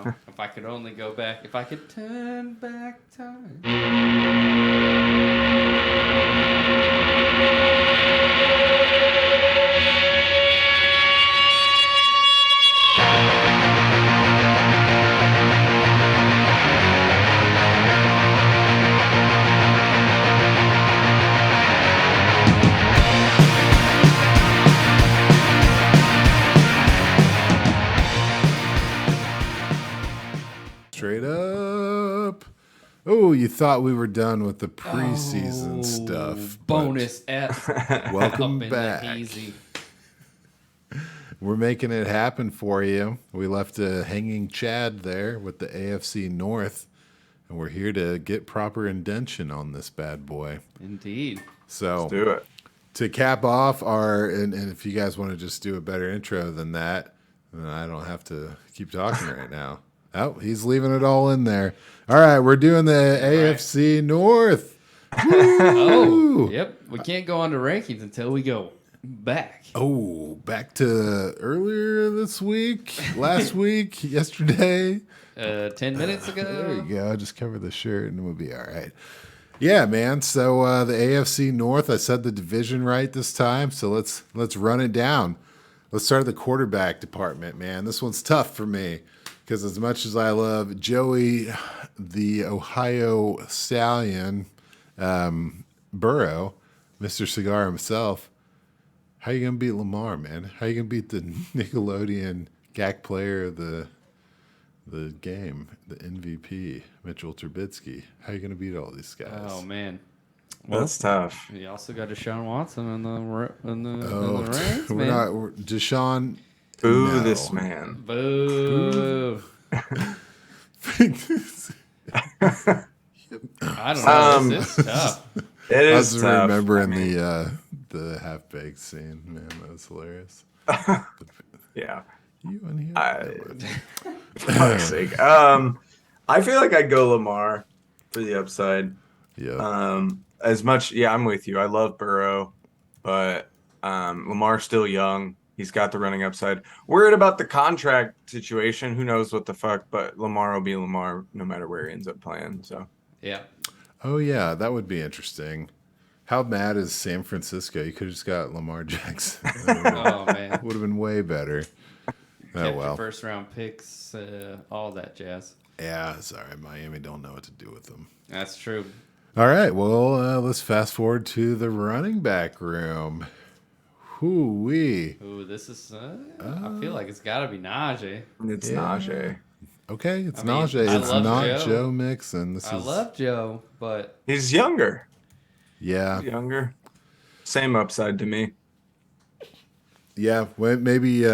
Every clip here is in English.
if I could only go back, if I could turn back time. Straight up. Oh, you thought we were done with the preseason stuff. Bonus F. Welcome up in back. the hazy. We're making it happen for you. We left a hanging Chad there with the AFC North, and we're here to get proper indention on this bad boy. Indeed. So Let's do it. to cap off our, and if you guys want to just do a better intro than that, then I don't have to keep talking right now. Oh, he's leaving it all in there. All right, we're doing the AFC North. Oh, yep. We can't go on to rankings until we go back. Oh, back to earlier this week, last week, yesterday. 10 minutes ago. There you go. Just cover the shirt and we'll be all right. Yeah, man. So the AFC North, I said the division right this time. So let's run it down. Let's start at the quarterback department, man. This one's tough for me because as much as I love Joey, the Ohio Stallion, Burrow, Mr. Cigar himself, how you gonna beat Lamar, man? How you gonna beat the Nickelodeon GAC player of the game, the MVP, Mitchell Trubisky? How you gonna beat all these guys? Oh, man. That's tough. You also got Deshaun Watson in the ranks, we're man. not Deshaun. Boo no. this man. Boo. I don't know. This is tough. It I is was tough. remembering I mean, the half baked scene, man. That was hilarious. yeah. You in here? For fuck's sake. I feel like I'd go Lamar for the upside. Yeah. As much, I'm with you. I love Burrow, but Lamar's still young. He's got the running upside. Worried about the contract situation. Who knows what the fuck? But Lamar will be Lamar no matter where he ends up playing. So Yeah. Oh yeah, that would be interesting. How mad is San Francisco? You could have just got Lamar Jackson. Oh, man. Would have been way better. Oh Kept well. your first round picks, all that jazz. Yeah, sorry. Miami don't know what to do with them. That's true. All right, well, let's fast forward to the running back room. Hoo-wee. Ooh, this is. I feel like it's got to be Najee. it's Yeah. Najee. Okay, it's I mean, Najee. I It's love not Joe. Joe Mixon. I love Joe, but He's younger. Yeah, Younger. Same upside to me. yeah. Well, maybe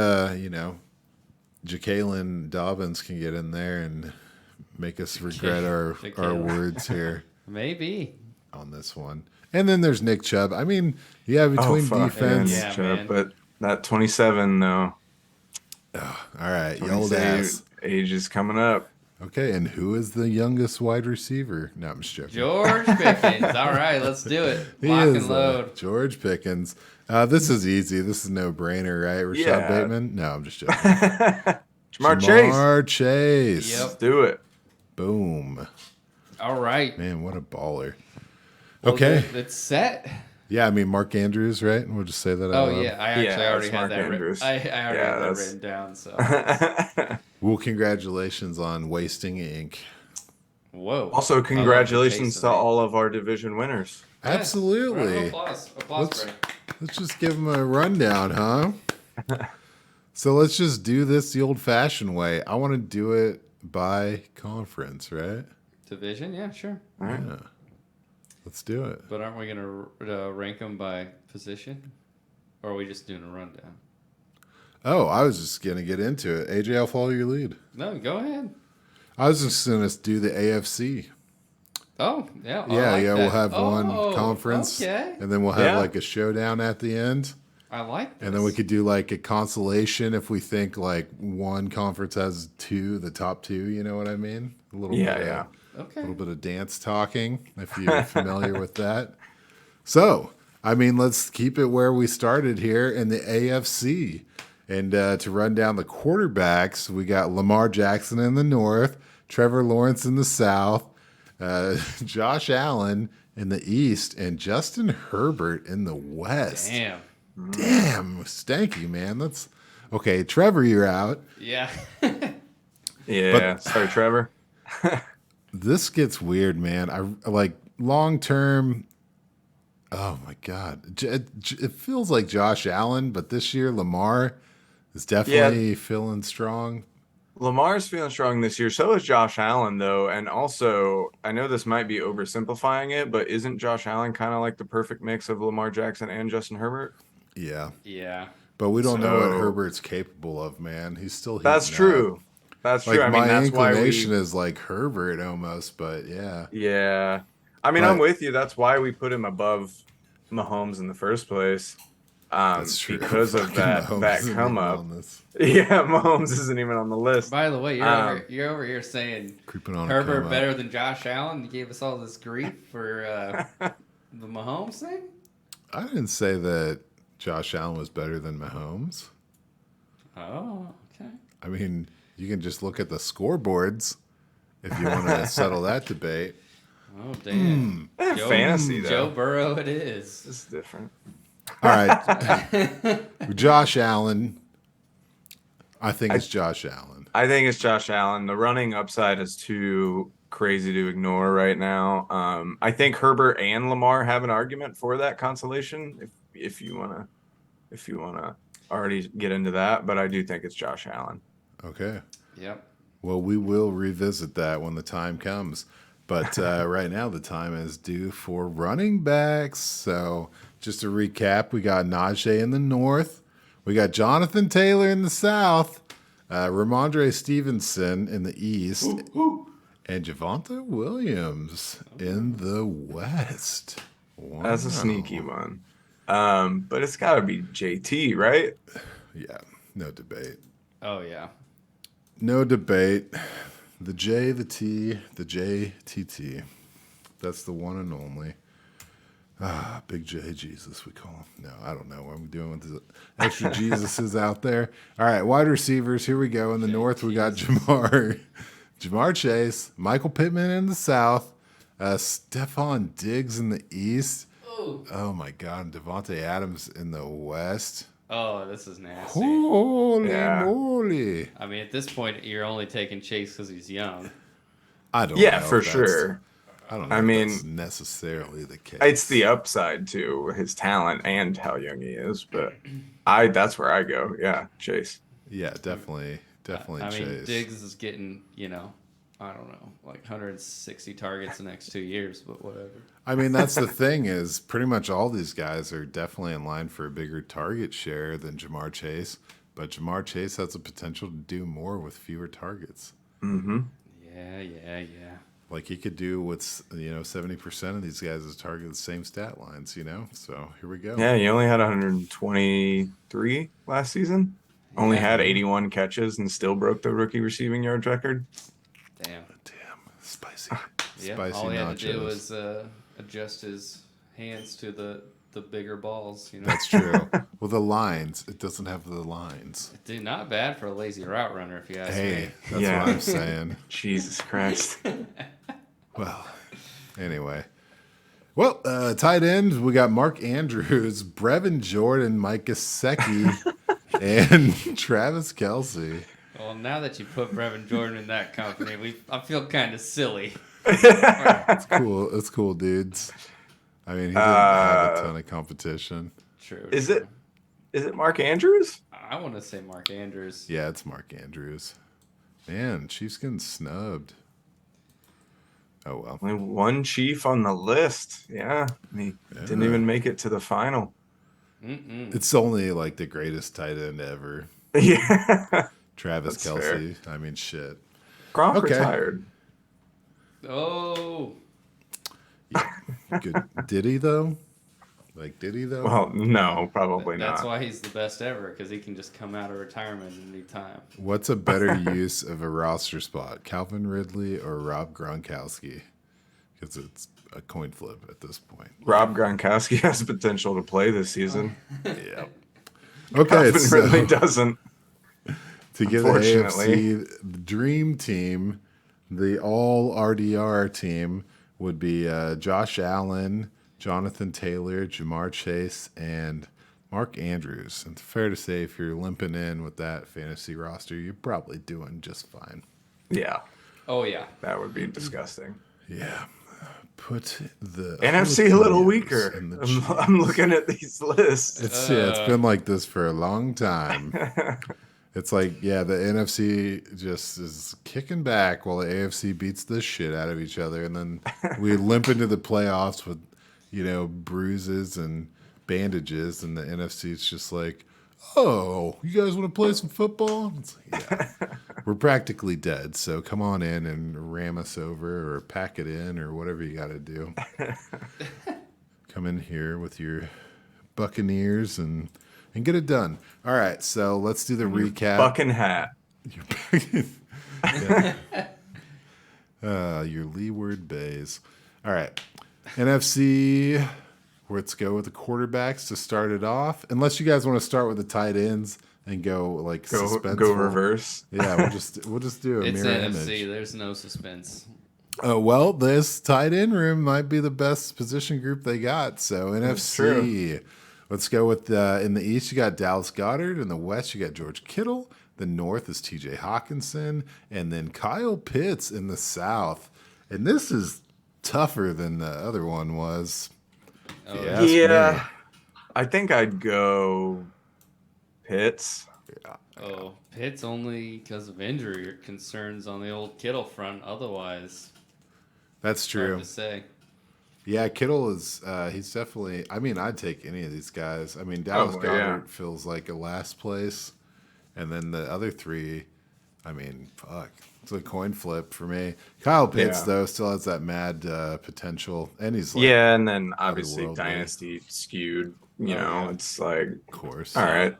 Ja'Kalen Dobbins can get in there and make us regret our Ja'Kalen. words here maybe. on this one. And then there's Nick Chubb. I mean, yeah, between defense. Yeah, man. But that 27 though. All right, you old 27 ass. age is coming up. Okay, and who is the youngest wide receiver? No, I'm just joking. George Pickens. All right, let's do it. He Lock is, and load. George Pickens. This is easy. This is no brainer, right? Rashad Yeah. Bateman? No, I'm just joking. Jamar Chase. Jamar Chase. Yep. Let's do it. Boom. All right. Man, what a baller. Well, Okay. It's set. Yeah, I mean, Mark Andrews, right? We'll just say that out Oh, loud. yeah. I actually Yeah, already it's had Mark that Andrews. I already had that that's- written down. So, Well, congratulations on wasting ink. whoa. Also, I love the congratulations taste to of it. all of our division winners. Yeah. Round of Absolutely. applause. Let's, Break. let's just give them a rundown, huh? So let's just do this the old-fashioned way. I want to do it by conference, right? Division? Yeah, sure. All right. Yeah. Let's do it. But aren't we going to rank them by position? Or are we just doing a rundown? Oh, I was just going to get into it. AJ, I'll follow your lead. No, go ahead. I was just going to do the AFC. Oh, yeah. I Yeah, like yeah, that. we'll have one Oh, conference, Okay. and then we'll have Yeah. like a showdown at the end. I like this. And then we could do like a consolation if we think like one conference has two, the top two, you know what I mean? A little Yeah, bit yeah. Okay. A little bit of dance talking, if you're familiar with that. So, I mean, let's keep it where we started here in the AFC. And to run down the quarterbacks, we got Lamar Jackson in the north, Trevor Lawrence in the south, Josh Allen in the east, and Justin Herbert in the west. Damn, stanky, man. That's okay. Trevor, you're out. Yeah. Yeah. Sorry, Trevor. This gets weird, man. I like long term. Oh my God, it feels like Josh Allen, but this year Lamar is definitely feeling strong. Lamar's feeling strong this year. So is Josh Allen, though. And also, I know this might be oversimplifying it, but isn't Josh Allen kind of like the perfect mix of Lamar Jackson and Justin Herbert? Yeah. Yeah. But we don't know what Herbert's capable of, man. He's still heating That's true. up. That's Like true. I mean, my that's why inclination is like Herbert almost, but yeah. Yeah. I mean, I'm with you. That's why we put him above Mahomes in the first place. That's true. Because of that come up. Yeah, Mahomes isn't even on the list. By the way, you're over here saying creeping on Herbert better than Josh Allen. You gave us all this grief for the Mahomes thing. I didn't say that Josh Allen was better than Mahomes. Oh, okay. I mean, you can just look at the scoreboards if you want to settle that debate. Oh, damn. Fantasy, though. Joe Burrow it is. It's different. All right. Josh Allen. I think it's Josh Allen. I think it's Josh Allen. The running upside is too crazy to ignore right now. I think Herbert and Lamar have an argument for that consolation if you wanna already get into that, but I do think it's Josh Allen. Okay. Yep. Well, we will revisit that when the time comes. But right now, the time is due for running backs. So just to recap, we got Najee in the north. We got Jonathan Taylor in the south. Ramondre Stevenson in the east. And Javonte Williams in the west. Wow. That's a sneaky one. But it's got to be JT, right? Yeah, no debate. Oh, yeah. No debate. The J, the T, the JTT. That's the one and only. Big J Jesus, we call him. No, I don't know what I'm doing with the extra Jesuses out there. All right, wide receivers. Here we go. In the north, we got Jamar Chase, Michael Pittman in the south, Stephon Diggs in the east. Ooh. Oh, my God. Devontae Adams in the west. Oh, this is nasty. Holy moly. I mean, at this point, you're only taking Chase because he's young. I don't know. Yeah, for sure. I don't know if that's necessarily the case. It's the upside to his talent and how young he is, but that's where I go. Yeah, Chase. Yeah, definitely I Chase. mean, Diggs is getting, I don't know, like 160 targets the next 2 years, but whatever. I mean, that's the thing is pretty much all these guys are definitely in line for a bigger target share than Jamar Chase, but Jamar Chase has the potential to do more with fewer targets. Mm-hmm. Yeah. Like he could do what's 70% of these guys target the same stat lines, So here we go. Yeah, he only had 123 last season. Only had 81 catches and still broke the rookie receiving yards record. Damn. Spicy. Yeah, Spicy all he had nachos. to do was adjust his hands to the bigger balls, That's true. Well, the lines, it doesn't have the lines. Dude, not bad for a lazy route runner, if you ask me. Hey, that's what I'm saying. Jesus Christ. Well, anyway. Well, tight ends, we got Mark Andrews, Brevin Jordan, Mike Gesicki, and Travis Kelce. Well, now that you put Brevin Jordan in that company, I feel kind of silly. It's cool. It's cool, dudes. I mean, he didn't have a ton of competition. True. Is it Mark Andrews? I want to say Mark Andrews. Yeah, it's Mark Andrews. Man, Chiefs getting snubbed. Oh, well. Only one Chief on the list. Yeah. He didn't even make it to the final. It's only like the greatest tight end ever. Yeah. Travis Kelce. Fair. I mean, shit. Gronk retired. Oh. Good. Did he, though? Did he, though? Well, no, probably not. That's why he's the best ever, because he can just come out of retirement at any time. What's a better use of a roster spot, Calvin Ridley or Rob Gronkowski? Because it's a coin flip at this point. Rob Gronkowski has potential to play this season. Yep. Okay, It so really doesn't. to give the Unfortunately. AFC dream team, the all RDR team would be Josh Allen, Jonathan Taylor, Jamar Chase, and Mark Andrews. And it's fair to say if you're limping in with that fantasy roster, you're probably doing just fine. Yeah, Oh yeah. that would be disgusting. Yeah. Put the NFC a little jalapenos weaker. in the I'm, cheese. I'm looking at these lists. It's been like this for a long time. It's like, yeah, the NFC just is kicking back while the AFC beats the shit out of each other, and then we limp into the playoffs with, bruises and bandages, and the NFC is just like, oh, you guys want to play some football? It's like, yeah, we're practically dead, so come on in and ram us over or pack it in or whatever you got to do. Come in here with your Buccaneers and get it done. All right, so let's do the recap. Fucking hat. Your Leeward Bays. All right, NFC. Let's go with the quarterbacks to start it off. Unless you guys want to start with the tight ends and go like suspenseful. Go reverse. Yeah, we'll just do a It's mirror NFC. image. There's no suspense. Well, this tight end room might be the best position group they got. So NFC. True. Let's go with in the East, you got Dallas Goedert. In the West, you got George Kittle. The North is T.J. Hawkinson. And then Kyle Pitts in the South. And this is tougher than the other one was. Oh, Yeah. I think I'd go Pitts. Oh, Pitt's only because of injury concerns on the old Kittle front. Otherwise, That's hard true. to say. Yeah, Kittle is, he's definitely, I'd take any of these guys. Dallas Oh, Goedert yeah. feels like a last place. And then the other three, fuck. It's a coin flip for me. Kyle Pitts, Yeah. though, still has that mad potential. And he's like, Yeah, and then obviously otherworldly. Dynasty skewed. yeah. It's like, of course. all right.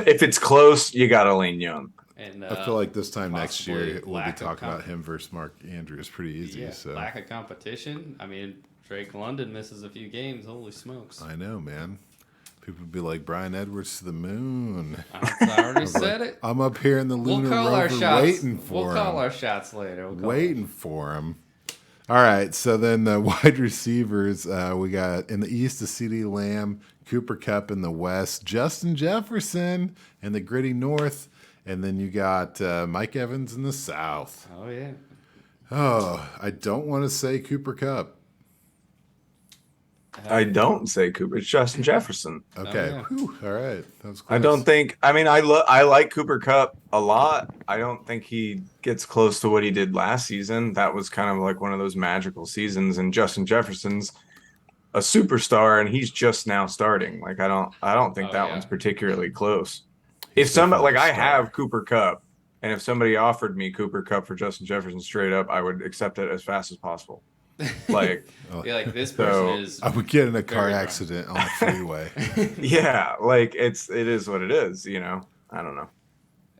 If it's close, you got to lean young. And I feel like this time next year possibly we'll be lack of talking about him versus Mark Andrews pretty easy. yeah, So lack of competition. Drake London misses a few games. Holy smokes! I know, man. People would be like Brian Edwards to the moon. I already said it. I'm up here in the We'll lunar call our rover shots. waiting for We'll him. call our shots later. Waiting for him. All right, so then the wide receivers, we got in the East, the CeeDee Lamb, Cooper Kupp in the West, Justin Jefferson in the gritty North, and then you got Mike Evans in the South. Oh yeah. Oh, I don't want to say Cooper Kupp. I don't say Cooper. It's Justin Jefferson. Okay, yeah. Whew, all right, that was close. I don't think. I like Cooper Kupp a lot. I don't think he gets close to what he did last season. That was kind of like one of those magical seasons. And Justin Jefferson's a superstar, and he's just now starting. Like I don't think Oh, that yeah. one's particularly close. He's If somebody definitely like a I star. have Cooper Kupp, and if somebody offered me Cooper Kupp for Justin Jefferson straight up, I would accept it as fast as possible. Like, Yeah, like this So- person is. I would get in a car Very wrong. accident on the freeway. yeah, like it is what it is. I don't know.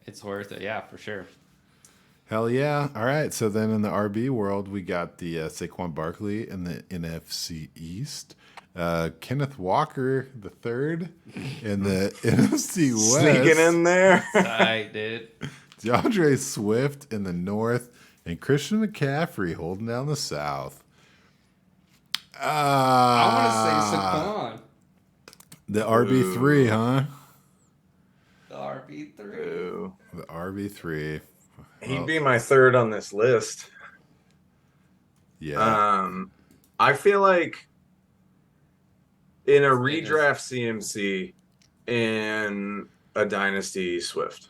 It's worth it. Yeah, for sure. Hell yeah. All right. So then in the RB world, we got the Saquon Barkley in the NFC East. Kenneth Walker, the third, in the NFC West. Sneaking in there. I did. DeAndre Swift in the North. And Christian McCaffrey holding down the South. I want to say Saquon. The RB3, huh? The RB3. Ooh. The RB3. He'd be my third on this list. Yeah. I feel like in a redraft CMC in a dynasty Swift.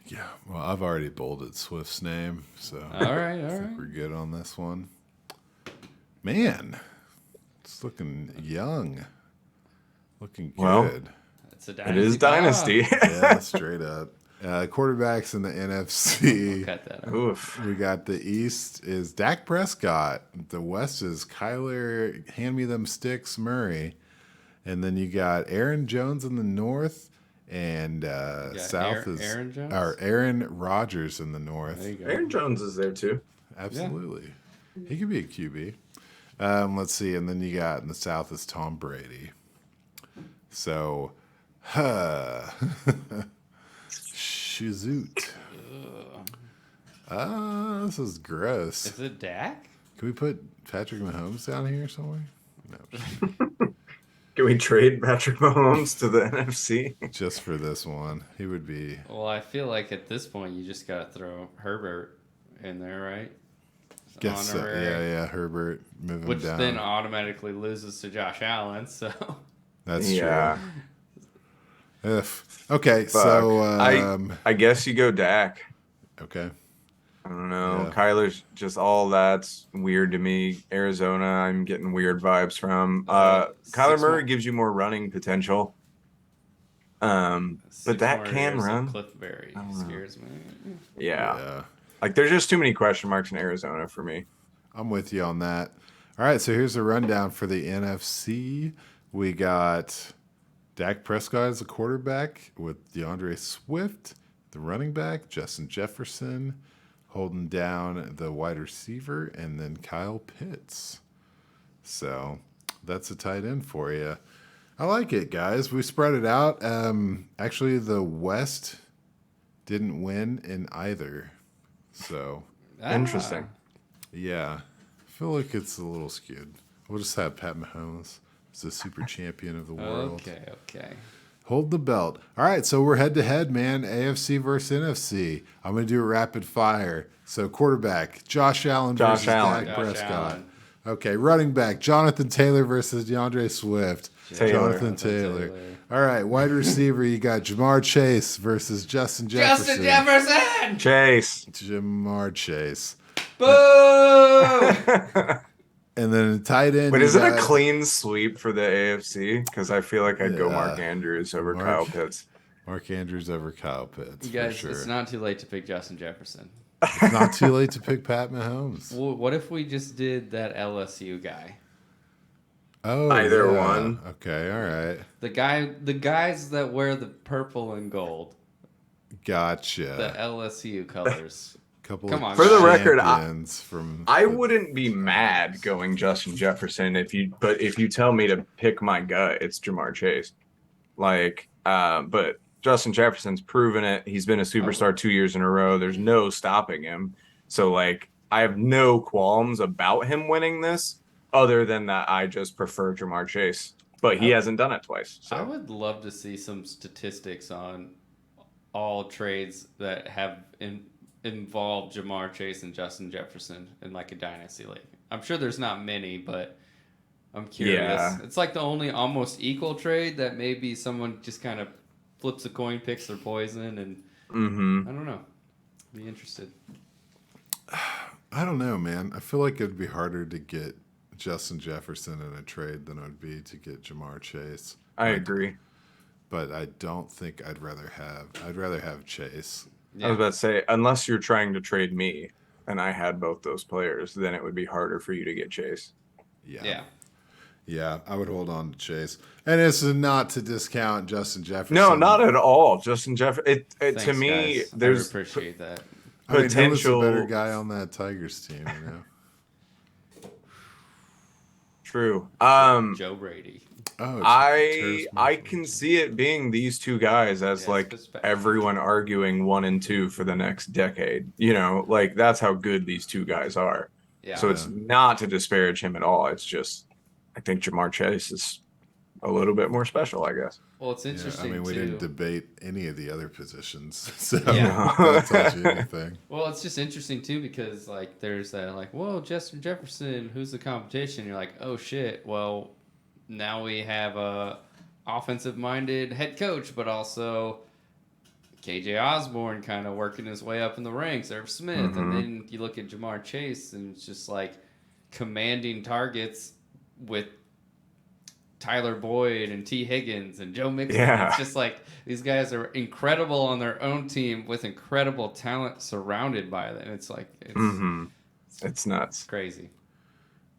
Yeah. Well, I've already bolded Swift's name, so All right, I all think right. we're good on this one. Man, it's looking young. Looking good. Well, It's a It is dynasty. dynasty. Yeah, straight up. Quarterbacks in the NFC. Cut that out. Oof. We got the East is Dak Prescott. The West is Kyler, hand me them sticks, Murray. And then you got Aaron Jones in the North. And South is Aaron Jones? or Aaron Rodgers in the North. There you go. Aaron Jones is there too. Absolutely. He could be a QB. Let's see. And then you got in the South is Tom Brady. So Shoot. Ugh. This is gross. Is it Dak? Can we put Patrick Mahomes down here somewhere? No, Can we trade Patrick Mahomes to the NFC? just for this one. He would be. Well, I feel like at this point you just got to throw Herbert in there, right? Guess so. Honorary. Yeah. Herbert, move him Which down. then automatically loses to Josh Allen, so. That's Yeah. true. Okay, Fuck. so I guess you go Dak. okay. I don't know. Yeah. Kyler's just all that's weird to me. Arizona, I'm getting weird vibes from. Kyler 6 Murray more- gives you more running potential. But 6 that more can years of run. Cliff Berry I don't know. scares me. Yeah. Like there's just too many question marks in Arizona for me. I'm with you on that. All right, so here's a rundown for the NFC. We got Dak Prescott as a quarterback with DeAndre Swift, the running back, Justin Jefferson, holding down the wide receiver, and then Kyle Pitts. So that's a tight end for you. I like it, guys. We spread it out. Actually, the West didn't win in either. So, Interesting. yeah, I feel like it's a little skewed. We'll just have Pat Mahomes as the super champion of the world. Okay. Hold the belt. All right, so we're head to head, man. AFC versus NFC. I'm going to do a rapid fire. So quarterback, Josh Allen Josh versus Allen. Dak Josh Prescott. Allen. Okay, running back, Jonathan Taylor versus DeAndre Swift. Taylor. Jonathan Taylor. All right, wide receiver, you got Jamar Chase versus Justin Justin Jefferson. Jefferson! Chase. Jamar Chase. Boo! And then tight end. But you is it a got- clean sweep for the AFC? Because I feel like I'd go Yeah. Mark Andrews over Mark- Kyle Pitts. Mark Andrews over Kyle Pitts, You guys, for sure. it's not too late to pick Justin Jefferson. It's not too late to pick Pat Mahomes. Well, what if we just did that LSU guy? Oh, Either yeah. one. Okay, all right. The guys that wear the purple and gold, the Gotcha. LSU colors. Couple Come of on, For the guys. record, champions from I wouldn't be mad going Justin Jefferson if you tell me to pick my gut, it's Jamar Chase. But Justin Jefferson's proven it. He's been a superstar 2 years in a row. There's no stopping him. So I have no qualms about him winning this, other than that I just prefer Jamar Chase. But he hasn't done it twice. I So would love to see some statistics on all trades that have involved Jamar Chase and Justin Jefferson in like a dynasty league. I'm sure there's not many, but I'm curious. Yeah. It's like the only almost equal trade that maybe someone just kind of flips a coin, picks their poison, and I don't know. Be interested. I don't know, man. I feel like it'd be harder to get Justin Jefferson in a trade than it would be to get Jamar Chase. I agree. But I don't think I'd rather have Chase. I was about to say, unless you're trying to trade me and I had both those players, then it would be harder for you to get Chase. Yeah. Yeah, I would hold on to Chase. And it's not to discount Justin Jefferson. No, not at all. Justin Jefferson. Thanks, To me, guys. I there's appreciate that. I mean, who was the potential. better guy on that Tigers team, you know? True. Joe Brady. Oh, I can see it being these two guys as Yes, like perspective. everyone arguing 1 and 2 for the next decade. That's how good these two guys are. Yeah. So it's not to disparage him at all. It's just I think Jamar Chase is a little bit more special, I guess. Well, it's Yeah, interesting I mean, we too. didn't debate any of the other positions, so Yeah. that tells you anything. Well, it's just interesting too because there's that whoa, Justin Jefferson, who's the competition? You're like, oh shit. Well, now we have a offensive-minded head coach, but also KJ Osborne kind of working his way up in the ranks. Irv Smith, and then you look at Jamar Chase, and it's just commanding targets with Tyler Boyd and T. Higgins and Joe Mixon. Yeah. It's just these guys are incredible on their own team with incredible talent surrounded by them. It's It's nuts. crazy.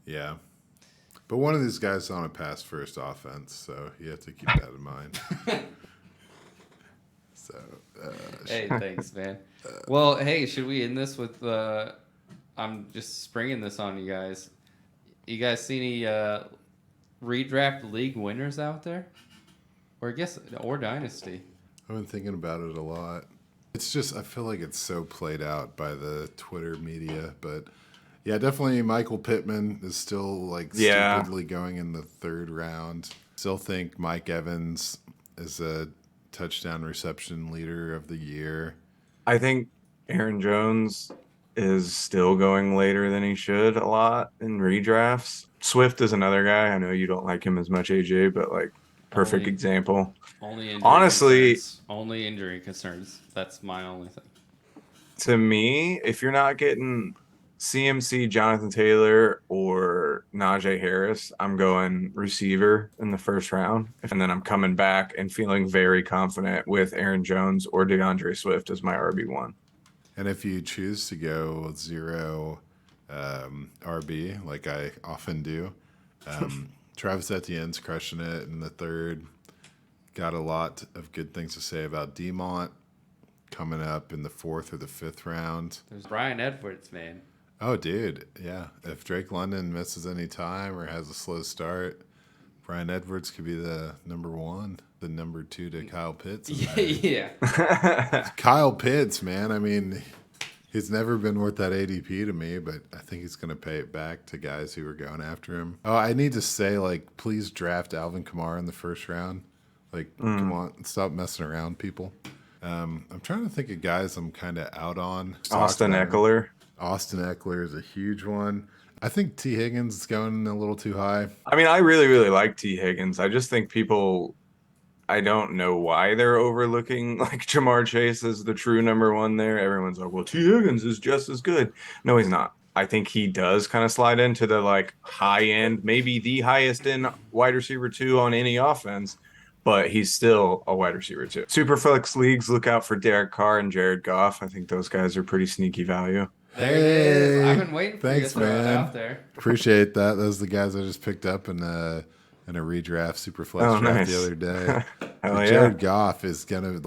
Yeah. But one of these guys is on a pass first offense, so you have to keep that in mind. So, Hey, thanks, man. Well, hey, should we end this with? I'm just springing this on you guys. You guys see any redraft league winners out there? Or I guess, or Dynasty. I've been thinking about it a lot. It's just, I feel like it's so played out by the Twitter media. But yeah, definitely Michael Pittman is still like stupidly going in the 3rd round. Still think Mike Evans is a touchdown reception leader of the year. I think Aaron Jones is still going later than he should a lot in redrafts. Swift is another guy. I know you don't like him as much, AJ, but like perfect example. Only injury Honestly, concerns. Only injury concerns. That's my only thing. To me, if you're not getting CMC, Jonathan Taylor, or Najee Harris, I'm going receiver in the 1st round. And then I'm coming back and feeling very confident with Aaron Jones or DeAndre Swift as my RB1. And if you choose to go 0 RB, like I often do, Travis Etienne's crushing it in the 3rd. Got a lot of good things to say about Demont coming up in the 4th or the 5th round. There's Brian Edwards, man. Oh, dude. Yeah. If Drake London misses any time or has a slow start, Brian Edwards could be the number 1, the number 2 to Kyle Pitts. Yeah. Kyle Pitts, man. I mean, he's never been worth that ADP to me, but I think he's going to pay it back to guys who are going after him. Oh, I need to say, like, please draft Alvin Kamara in the 1st round. Like, come on, stop messing around, people. I'm trying to think of guys I'm kind of out on. Austin Eckler. Austin Eckler is a huge one. I think T. Higgins is going a little too high. I mean, I really, really like T. Higgins. I just think people, I don't know why they're overlooking like Jamar Chase as the true number 1 there. Everyone's like, well, T. Higgins is just as good. No, he's not. I think he does kind of slide into the like high end, maybe the highest in wide receiver 2 on any offense. But he's still a wide receiver too. Superflex leagues, look out for Derek Carr and Jared Goff. I think those guys are pretty sneaky value. There it is. I've been waiting for thanks, you to throw it man. out there. Appreciate that. Those are the guys I just picked up in a redraft Superflex draft the other day. Jared Goff is gonna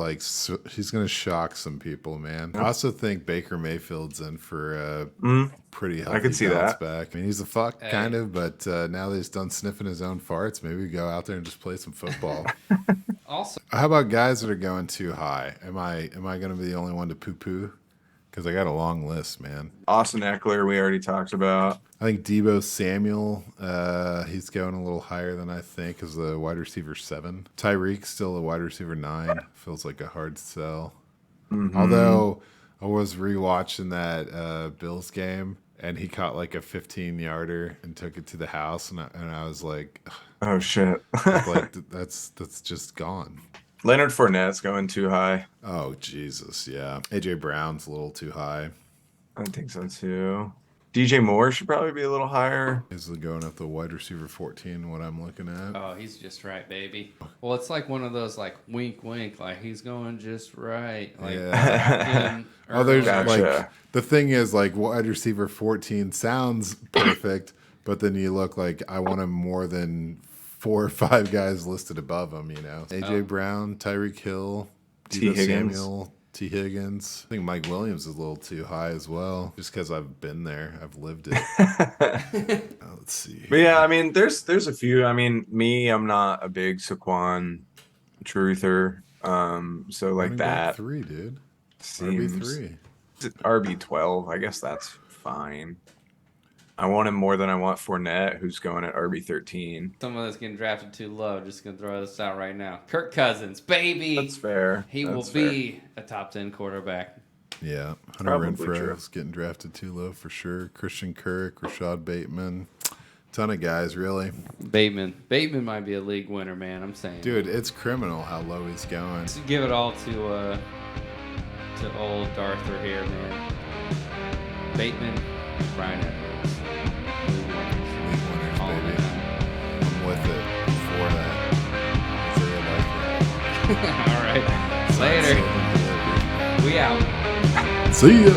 he's gonna shock some people, man. I also think Baker Mayfield's in for a pretty healthy I could see bounce that. back. I mean, he's a fuck kind of, but now that he's done sniffing his own farts, maybe we go out there and just play some football. Also, How about guys that are going too high? Am I gonna be the only one to poo poo? Because I got a long list, man. Austin Eckler, we already talked about. I think Deebo Samuel, he's going a little higher than I think as the wide receiver 7. Tyreek's still a wide receiver 9. Feels like a hard sell. Mm-hmm. Although I was rewatching that Bills game, and he caught like a 15-yarder and took it to the house, and I was like, oh shit, like that's just gone. Leonard Fournette's going too high. Oh Jesus, yeah. AJ Brown's a little too high. I think so too. DJ Moore should probably be a little higher. Is going at the wide receiver 14, what I'm looking at. oh, he's just right, baby. Well, it's like one of those like wink, wink, like he's going just right. Like, Yeah. Oh, there's Gotcha. like the thing is like wide receiver 14 sounds perfect, but then you look like I want him more than 4 or 5 guys listed above him. You know, AJ Brown, Tyreek Hill, T. Higgins. Samuel, T. Higgins. I think Mike Williams is a little too high as well, just because I've been there, I've lived it. Let's see. But yeah, I mean, there's a few. I mean, I'm not a big Saquon truther. So like that. 3, dude. Seems RB3. RB12. I guess that's fine. I want him more than I want Fournette, who's going at RB13. Someone that's getting drafted too low. Just gonna throw this out right now. Kirk Cousins, baby. That's fair. He will be a top 10 quarterback. Yeah, Hunter Renfrow is getting drafted too low for sure. Christian Kirk, Rashad Bateman, ton of guys really. Bateman might be a league winner, man. I'm saying, Dude, it's criminal how low he's going. just give it all to old Arthur here, man. Bateman, Brian Edwards. League winners, All baby. in. I'm with it for that. All right, later. We out. See ya.